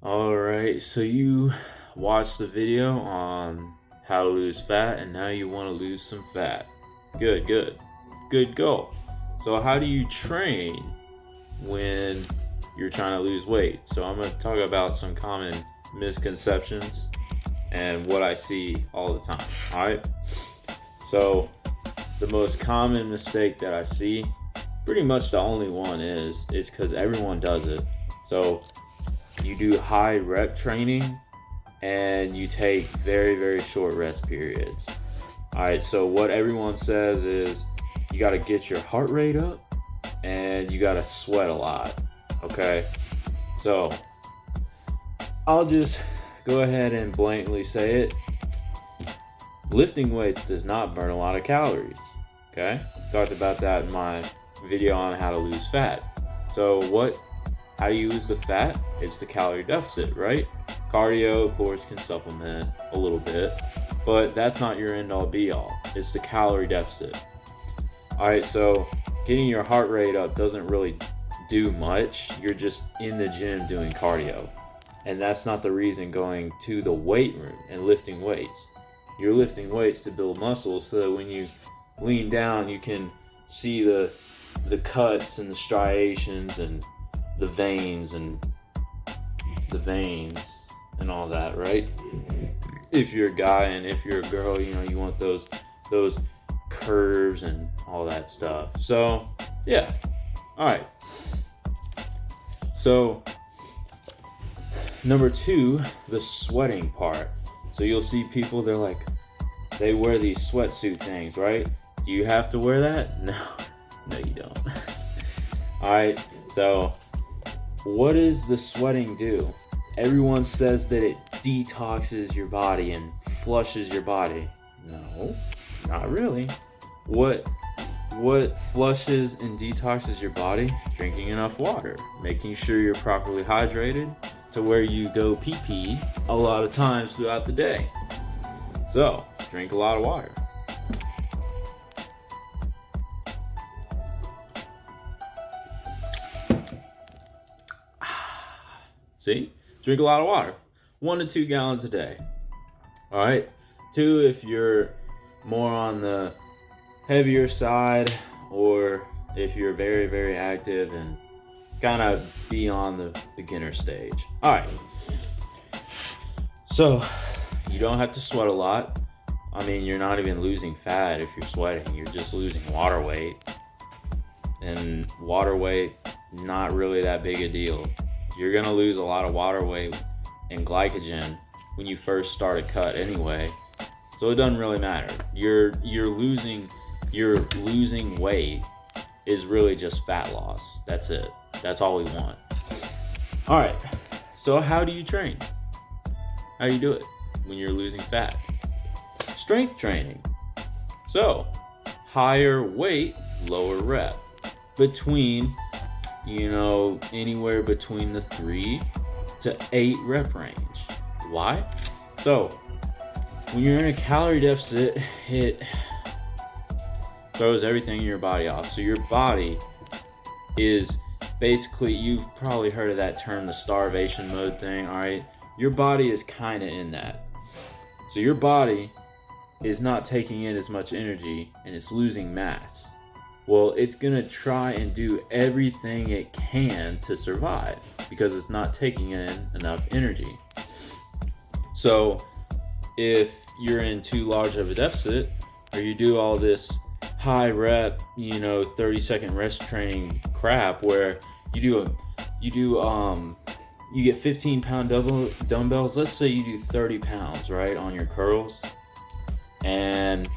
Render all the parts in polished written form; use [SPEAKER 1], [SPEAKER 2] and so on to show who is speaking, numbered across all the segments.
[SPEAKER 1] All right, so you watched the video on how to lose fat, and now you want to lose some fat. Good, good, good goal. So, how do you train when you're trying to lose weight? So, I'm going to talk about some common misconceptions and what I see all the time. All right, so the most common mistake that I see, pretty much the only one is because everyone does it. So, you do high rep training and you take very, very short rest periods. All right, so what everyone says is you got to get your heart rate up and you got to sweat a lot. Okay, so I'll just go ahead and blatantly say it. Lifting weights does not burn a lot of calories. Okay, talked about that in my video on how to lose fat. So how do you lose the fat? It's the calorie deficit, right? Cardio, of course, can supplement a little bit, but that's not your end all be all. It's the calorie deficit. All right, so getting your heart rate up doesn't really do much. You're just in the gym doing cardio. And that's not the reason going to the weight room and lifting weights. You're lifting weights to build muscle so that when you lean down, you can see the cuts and the striations and the veins and all that, right? If you're a guy, and if you're a girl, you want those curves and all that stuff. So yeah, all right. So number 2, the sweating part. So you'll see people, they wear these sweatsuit things, right? Do you have to wear that? No, you don't. All right, so what does the sweating do? Everyone says that it detoxes your body and flushes your body. No, not really. What flushes and detoxes your body? Drinking enough water, making sure you're properly hydrated to where you go pee a lot of times throughout the day. So, drink a lot of water. See? Drink a lot of water. 1 to 2 gallons a day. All right? 2 if you're more on the heavier side, or if you're very, very active and kind of be on the beginner stage. All right. So, you don't have to sweat a lot. I mean, you're not even losing fat if you're sweating. You're just losing water weight. And water weight, not really that big a deal. You're going to lose a lot of water weight and glycogen when you first start a cut anyway. So it doesn't really matter. You're losing weight is really just fat loss. That's it. That's all we want. All right. So how do you train? How do you do it when you're losing fat? Strength training. So higher weight, lower rep. Between anywhere between the 3 to 8 rep range. Why? So, when you're in a calorie deficit, it throws everything in your body off. So your body is basically, you've probably heard of that term, the starvation mode thing, all right? Your body is kind of in that. So your body is not taking in as much energy and it's losing mass. Well, it's going to try and do everything it can to survive because it's not taking in enough energy. So if you're in too large of a deficit, or you do all this high rep, 30-second rest training crap where you get 15-pound dumbbells. Let's say you do 30 pounds, right, on your curls. And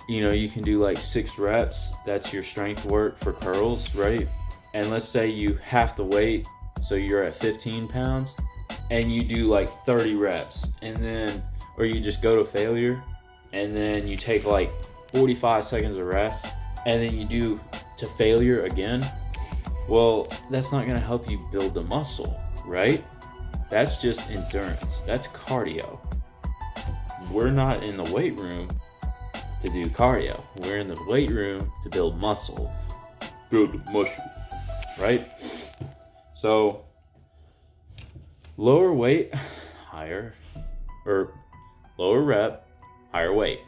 [SPEAKER 1] you can do like 6 reps. That's your strength work for curls, right? And let's say you half the weight, so you're at 15 pounds, and you do like 30 reps, or you just go to failure, and then you take like 45 seconds of rest, and then you do to failure again. Well, that's not going to help you build the muscle, right? That's just endurance. That's cardio. We're not in the weight room to do cardio. We're in the weight room to build muscle. Build muscle, right? So Lower weight, higher, or lower rep, higher weight.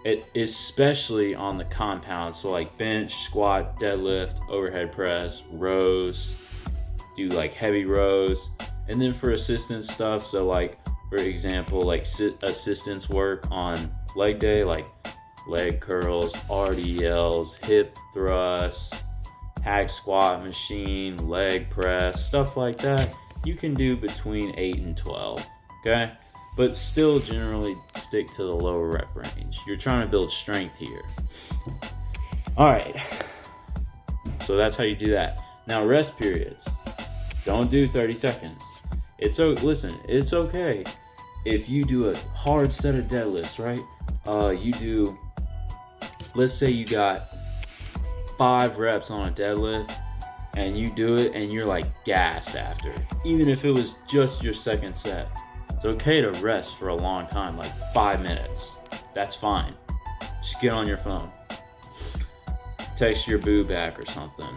[SPEAKER 1] It especially on the compound, so like bench, squat, deadlift, overhead press, rows, do like heavy rows. And then for assistance stuff, so like for example, like assistance work on leg day, like leg curls, RDLs, hip thrusts, hack squat machine, leg press, stuff like that, you can do between 8 and 12, okay? But still generally stick to the lower rep range. You're trying to build strength here. All right, so that's how you do that. Now rest periods, don't do 30 seconds. Listen, it's okay if you do a hard set of deadlifts, right? Let's say you got 5 reps on a deadlift and you do it and you're like gassed after, even if it was just your second set. It's okay to rest for a long time, like 5 minutes. That's fine. Just get on your phone. Text your boo back or something.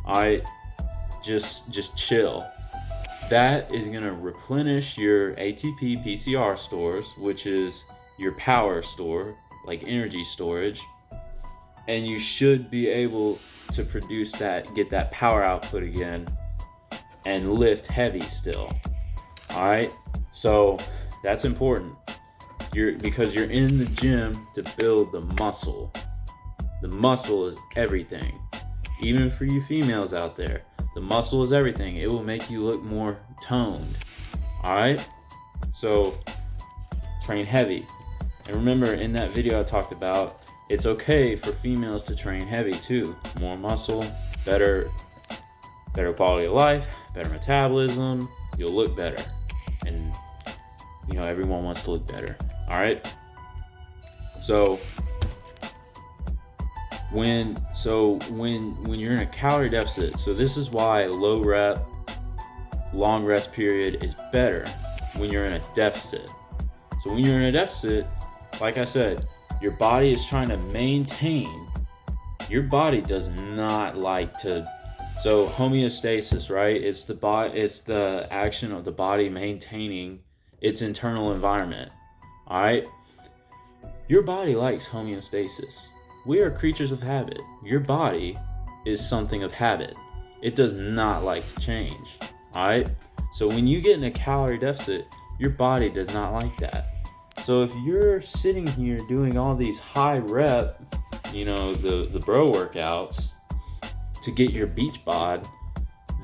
[SPEAKER 1] Alright, just chill. That is gonna replenish your ATP PCR stores, which is your power store, like energy storage. And you should be able to produce that, get that power output again, and lift heavy still. All right, so that's important. Because you're in the gym to build the muscle. The muscle is everything. Even for you females out there, the muscle is everything. It will make you look more toned. All right, so train heavy. And remember, in that video I talked about, it's okay for females to train heavy too. More muscle, better quality of life, better metabolism, you'll look better. And everyone wants to look better. All right? So when you're in a calorie deficit, so this is why low rep, long rest period is better when you're in a deficit. So when you're in a deficit, like I said, your body is trying to maintain. Your body does not like to. So homeostasis, right? It's the action of the body maintaining its internal environment. All right. Your body likes homeostasis. We are creatures of habit. Your body is something of habit. It does not like to change. All right. So when you get in a calorie deficit, your body does not like that. So if you're sitting here doing all these high rep, the bro workouts to get your beach bod,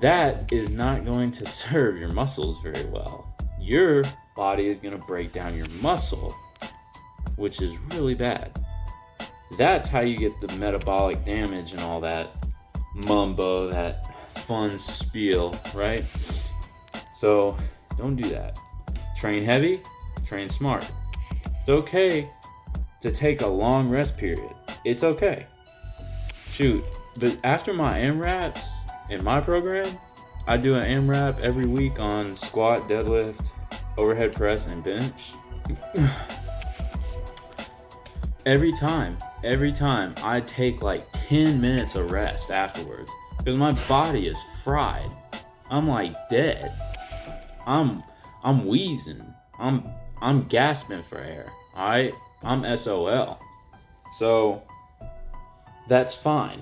[SPEAKER 1] that is not going to serve your muscles very well. Your body is going to break down your muscle, which is really bad. That's how you get the metabolic damage and all that mumbo, that fun spiel, right? So don't do that. Train heavy, train smart. It's okay to take a long rest period. It's okay. Shoot, but after my AMRAPs in my program, I do an AMRAP every week on squat, deadlift, overhead press, and bench. Every time I take like 10 minutes of rest afterwards because my body is fried. I'm like dead. I'm wheezing. I'm gasping for air. All right, I'm SOL. So that's fine.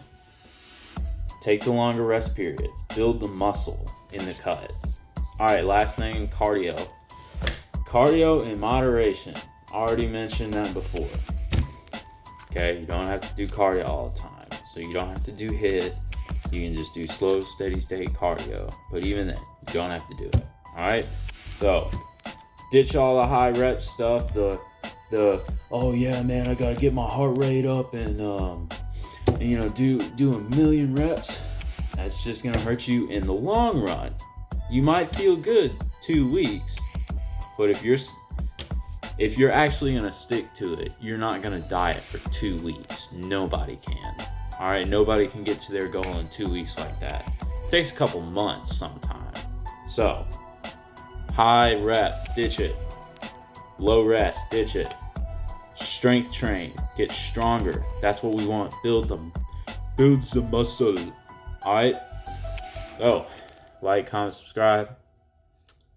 [SPEAKER 1] Take the longer rest periods. Build the muscle in the cut. All right, last thing, cardio. Cardio in moderation. Already mentioned that before. Okay, you don't have to do cardio all the time. So you don't have to do HIIT. You can just do slow, steady state cardio. But even then, you don't have to do it. All right, so ditch all the high rep stuff. The oh yeah, man, I gotta get my heart rate up and do a million reps. That's just gonna hurt you in the long run. You might feel good 2 weeks, but if you're actually gonna stick to it, you're not gonna diet for 2 weeks. Nobody can. All right, nobody can get to their goal in 2 weeks like that. It takes a couple months sometimes. So high rep, ditch it. Low rest, ditch it. Strength train, get stronger. That's what we want. Build some muscle. All right. So, like, comment, subscribe.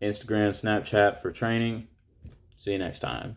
[SPEAKER 1] Instagram, Snapchat for training. See you next time.